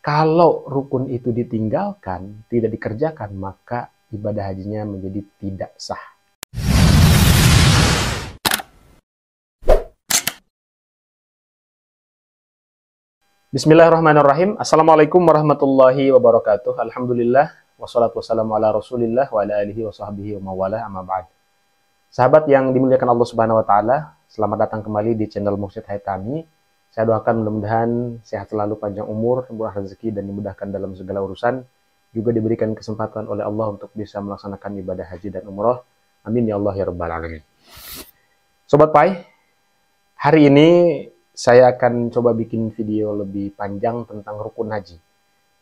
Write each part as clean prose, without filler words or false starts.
Kalau rukun itu ditinggalkan, tidak dikerjakan, maka ibadah hajinya menjadi tidak sah. Bismillahirrahmanirrahim. Assalamualaikum warahmatullahi wabarakatuh. Alhamdulillah, wassalatu wassalamu ala rasulillah wa ala alihi wa sahbihi wa mawala amma ba'd. Sahabat yang dimuliakan Allah Subhanahu wa taala, selamat datang kembali di channel Mursyid Haitami. Saya doakan mudah-mudahan sehat selalu, panjang umur, murah rezeki, dan dimudahkan dalam segala urusan. Juga diberikan kesempatan oleh Allah untuk bisa melaksanakan ibadah haji dan umroh. Amin ya Allah ya rabbal alamin. Sobat Pai, hari ini saya akan coba bikin video lebih panjang tentang rukun haji.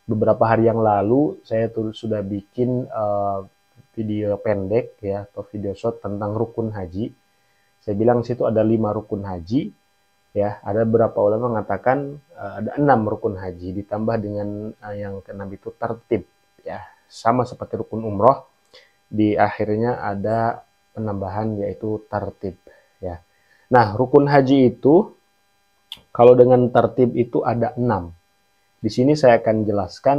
Beberapa hari yang lalu saya sudah bikin video pendek ya, atau video short tentang rukun haji. Saya bilang situ ada 5 rukun haji ya. Ada beberapa ulama mengatakan ada 6 rukun haji ditambah dengan yang keenam itu tertib ya, sama seperti rukun umroh. Di akhirnya ada penambahan yaitu tertib ya. Nah, rukun haji itu kalau dengan tertib itu ada 6. Di sini saya akan jelaskan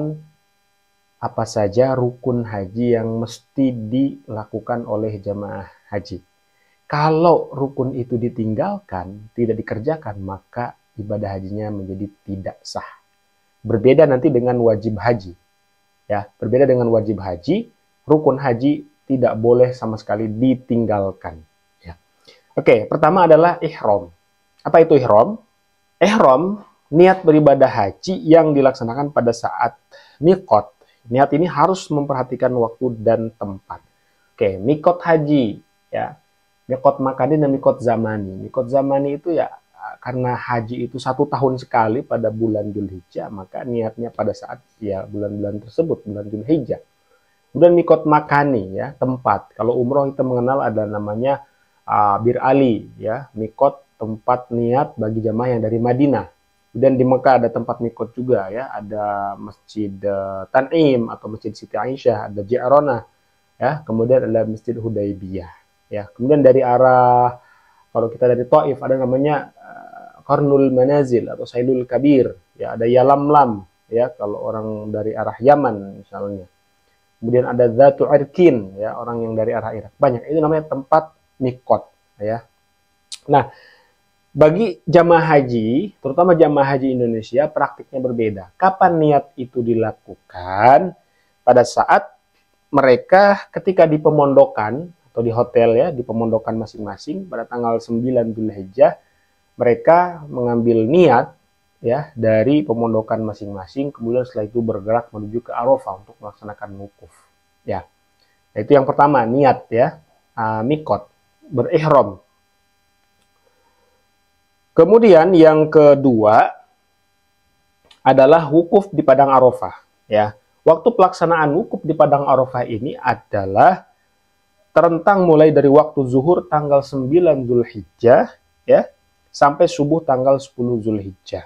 apa saja rukun haji yang mesti dilakukan oleh jamaah haji. Kalau rukun itu ditinggalkan, tidak dikerjakan, maka ibadah hajinya menjadi tidak sah. Berbeda nanti dengan wajib haji. Ya, berbeda dengan wajib haji, rukun haji tidak boleh sama sekali ditinggalkan. Ya. Oke, pertama adalah ihram. Apa itu ihram? Ihram, niat beribadah haji yang dilaksanakan pada saat miqat. Niat ini harus memperhatikan waktu dan tempat. Oke, miqat haji ya. Miqat makani dan miqat zamani. Miqat zamani itu ya karena haji itu 1 tahun sekali pada bulan Dzulhijjah, maka niatnya pada saat ya bulan-bulan tersebut, bulan Dzulhijjah. Kemudian miqat makani ya, tempat. Kalau umroh kita mengenal ada namanya Bir Ali ya, miqat tempat niat bagi jamaah yang dari Madinah. Dan di Mekah ada tempat miqat juga ya, ada Masjid Tan'im atau Masjid Siti Aisyah, ada Ji'ronah ya, kemudian ada Masjid Hudaybiyah ya. Kemudian dari arah, kalau kita dari Taif ada namanya Qarnul Manazil atau Sailul Kabir ya, ada Yalamlam ya kalau orang dari arah Yaman misalnya. Kemudian ada Dzatu Irkin ya, orang yang dari arah Irak. Banyak, itu namanya tempat miqat ya. Nah, bagi jamaah haji, terutama jamaah haji Indonesia, praktiknya berbeda. Kapan niat itu dilakukan? Pada saat mereka ketika di pemondokan atau di hotel ya, di pemondokan masing-masing pada tanggal 9 Dzulhijjah, mereka mengambil niat ya dari pemondokan masing-masing, kemudian setelah itu bergerak menuju ke Arafah untuk melaksanakan wukuf. Ya. Nah, itu yang pertama, niat ya, miqat, berihram. Kemudian yang kedua adalah wukuf di Padang Arafah ya. Waktu pelaksanaan wukuf di Padang Arafah ini adalah terentang mulai dari waktu zuhur tanggal 9 Dzulhijjah ya sampai subuh tanggal 10 Dzulhijjah.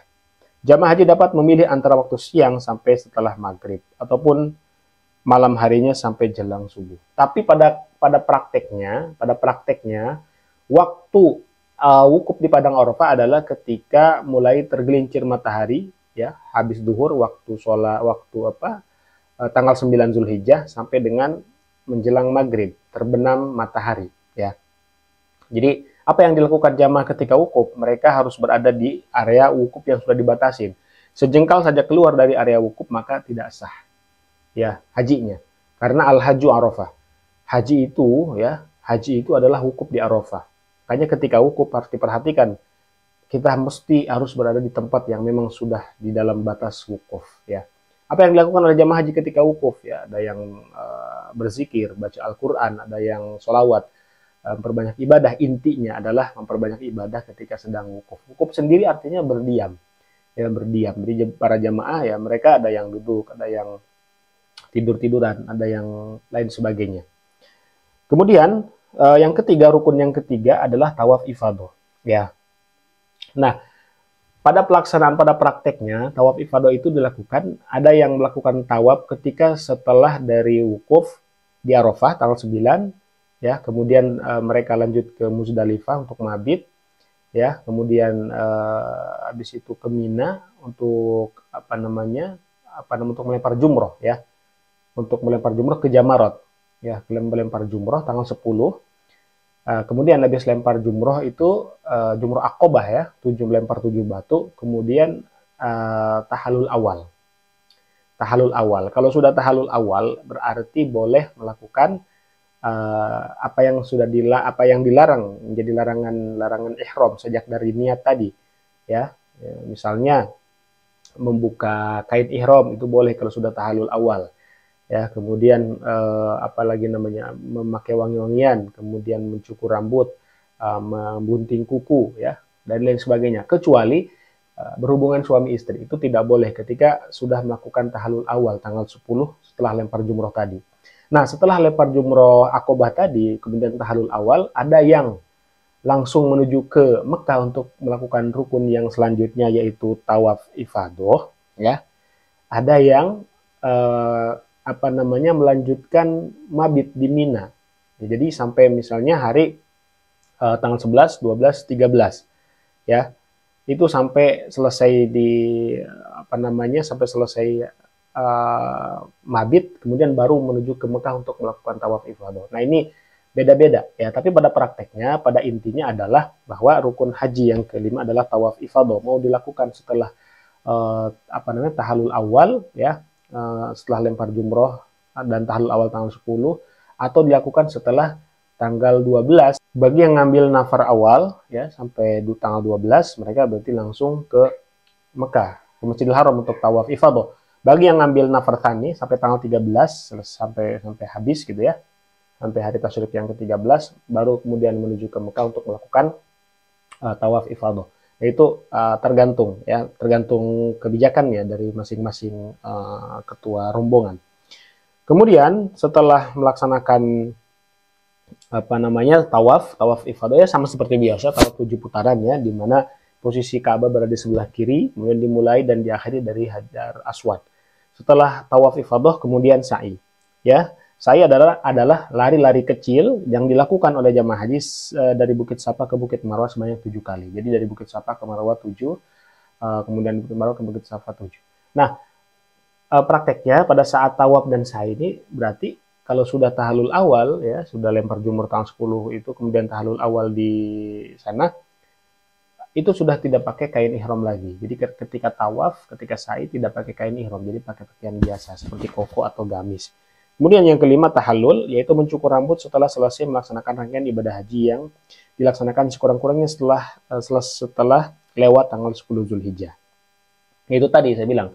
Jamaah haji dapat memilih antara waktu siang sampai setelah maghrib ataupun malam harinya sampai jelang subuh. Tapi pada prakteknya waktu wukuf di Padang Arafah adalah ketika mulai tergelincir matahari ya, habis duhur, waktu sholat, tanggal 9 Dzulhijjah sampai dengan menjelang maghrib, terbenam matahari ya. Jadi apa yang dilakukan jamaah ketika wukuf? Mereka harus berada di area wukuf yang sudah dibatasin. Sejengkal saja keluar dari area wukuf maka tidak sah ya hajinya. Karena al-haju Arafah. Haji itu adalah wukuf di Arafah. Makanya ketika wukuf harus diperhatikan, kita harus berada di tempat yang memang sudah di dalam batas wukuf ya. Apa yang dilakukan oleh jamaah haji ketika wukuf ya? Ada yang berzikir, baca Al-Quran, ada yang sholawat, memperbanyak ibadah. Intinya adalah memperbanyak ibadah ketika sedang wukuf. Wukuf sendiri artinya berdiam ya, berdiam. Jadi para jamaah ya, mereka ada yang duduk, ada yang tidur-tiduran, ada yang lain sebagainya. Kemudian yang ketiga, rukun yang ketiga adalah tawaf ifadah ya. Nah, pada prakteknya tawaf ifadah itu dilakukan, ada yang melakukan tawaf ketika setelah dari wukuf di Arafah tanggal 9 ya, kemudian mereka lanjut ke Muzdalifah untuk mabit ya, kemudian habis itu ke Mina untuk untuk melempar jumroh ya. Untuk melempar jumroh ke Jamarot ya, melempar jumroh tanggal 10. Kemudian habis lempar jumroh itu jumroh Aqobah ya, lempar 7 batu, kemudian tahalul awal. Tahalul awal. Kalau sudah tahalul awal berarti boleh melakukan apa yang dilarang, menjadi larangan ihram sejak dari niat tadi ya. Misalnya membuka kain ihram itu boleh kalau sudah tahalul awal. Ya, kemudian apalagi namanya memakai wangi-wangian, kemudian mencukur rambut, membunting kuku ya, dan lain sebagainya. Kecuali berhubungan suami istri itu tidak boleh ketika sudah melakukan tahalul awal tanggal 10 setelah lempar jumroh tadi. Nah, setelah lempar jumroh Aqobah tadi, kemudian tahalul awal, ada yang langsung menuju ke Mekah untuk melakukan rukun yang selanjutnya yaitu tawaf ifadah ya. Ada yang melanjutkan mabit di Mina. Ya, jadi sampai misalnya hari tanggal 11, 12, 13 ya. Itu sampai selesai sampai selesai mabit, kemudian baru menuju ke Mekah untuk melakukan tawaf ifadah. Nah, ini beda-beda ya, tapi pada prakteknya, pada intinya adalah bahwa rukun haji yang kelima adalah tawaf ifadah. Mau dilakukan setelah tahalul awal ya, setelah lempar jumroh dan tahalul awal tanggal 10, atau dilakukan setelah tanggal 12. Bagi yang ngambil nafar awal ya sampai tanggal 12, mereka berarti langsung ke Mekah, ke Masjidil Haram untuk tawaf ifadah. Bagi yang ngambil nafar tsani sampai tanggal 13 sampai habis gitu ya, sampai hari tasyrik yang ke-13, baru kemudian menuju ke Mekah untuk melakukan tawaf ifadah. Itu tergantung kebijakannya dari masing-masing ketua rombongan. Kemudian setelah melaksanakan tawaf ifadah ya, sama seperti biasa tawaf 7 putaran ya, di mana posisi Ka'bah berada di sebelah kiri, kemudian dimulai dan diakhiri dari Hajar Aswad. Setelah tawaf ifadah kemudian sa'i ya. Sa'i adalah lari-lari kecil yang dilakukan oleh jamaah haji dari Bukit Safa ke Bukit Marwah sebanyak 7 kali. Jadi dari Bukit Safa ke Marwah 7, kemudian Bukit Marwah ke Bukit Safa 7. Nah, prakteknya pada saat tawaf dan sa'i ini berarti kalau sudah tahalul awal ya, sudah lempar jumroh tanggal 10 itu, kemudian tahalul awal di sana, itu sudah tidak pakai kain ihram lagi. Jadi ketika tawaf, ketika sa'i tidak pakai kain ihram, jadi pakai pakaian biasa seperti koko atau gamis. Kemudian yang kelima tahallul, yaitu mencukur rambut setelah selesai melaksanakan rangkaian ibadah haji yang dilaksanakan sekurang-kurangnya setelah lewat tanggal 10 Zulhijjah. Itu tadi saya bilang,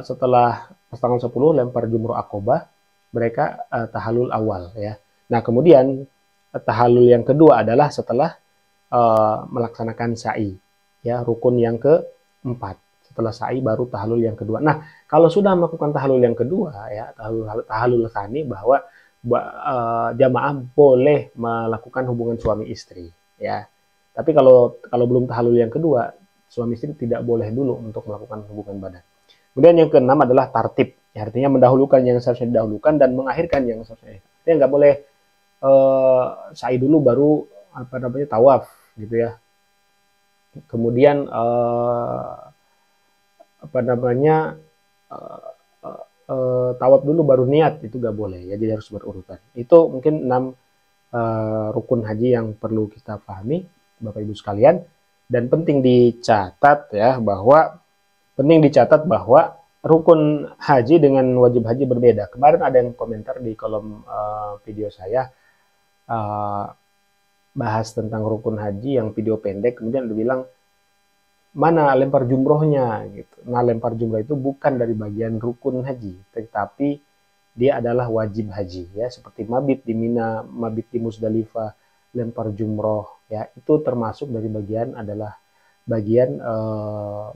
setelah tanggal 10 lempar jumroh Aqobah, mereka tahallul awal ya. Nah, kemudian tahallul yang kedua adalah setelah melaksanakan sa'i ya, rukun yang keempat. Setelah sa'i baru tahallul yang kedua. Nah, kalau sudah melakukan tahallul yang kedua ya, tahallul tsani, bahwa jamaah boleh melakukan hubungan suami istri ya. Tapi kalau belum tahallul yang kedua, suami istri tidak boleh dulu untuk melakukan hubungan badan. Kemudian yang keenam adalah tartib. Ya, artinya mendahulukan yang seharusnya didahulukan dan mengakhirkan yang seharusnya. Artinya nggak boleh sa'i dulu baru tawaf gitu ya. Kemudian tawaf dulu baru niat, itu nggak boleh ya, jadi harus berurutan. Itu mungkin 6 rukun haji yang perlu kita pahami Bapak Ibu sekalian, dan penting dicatat bahwa rukun haji dengan wajib haji berbeda. Kemarin ada yang komentar di kolom video saya bahas tentang rukun haji yang video pendek, kemudian dia bilang mana lempar jumrohnya gitu. Nah, lempar jumroh itu bukan dari bagian rukun haji, tetapi dia adalah wajib haji ya, seperti mabit di Mina, mabit di Musdalifah, lempar jumroh ya, itu termasuk dari bagian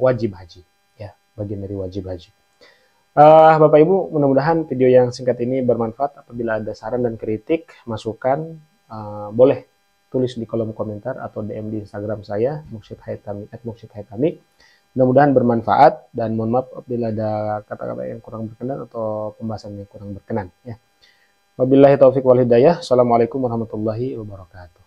wajib haji ya, bagian dari wajib haji. Bapak Ibu, mudah-mudahan video yang singkat ini bermanfaat. Apabila ada saran dan kritik, masukan, boleh tulis di kolom komentar atau DM di Instagram saya, Mursyid Haitami @mursyidhaitami. Mudah-mudahan bermanfaat, dan mohon maaf apabila ada kata-kata yang kurang berkenan atau pembahasan yang kurang berkenan ya. Wabillahi taufik wal hidayah. Assalamualaikum warahmatullahi wabarakatuh.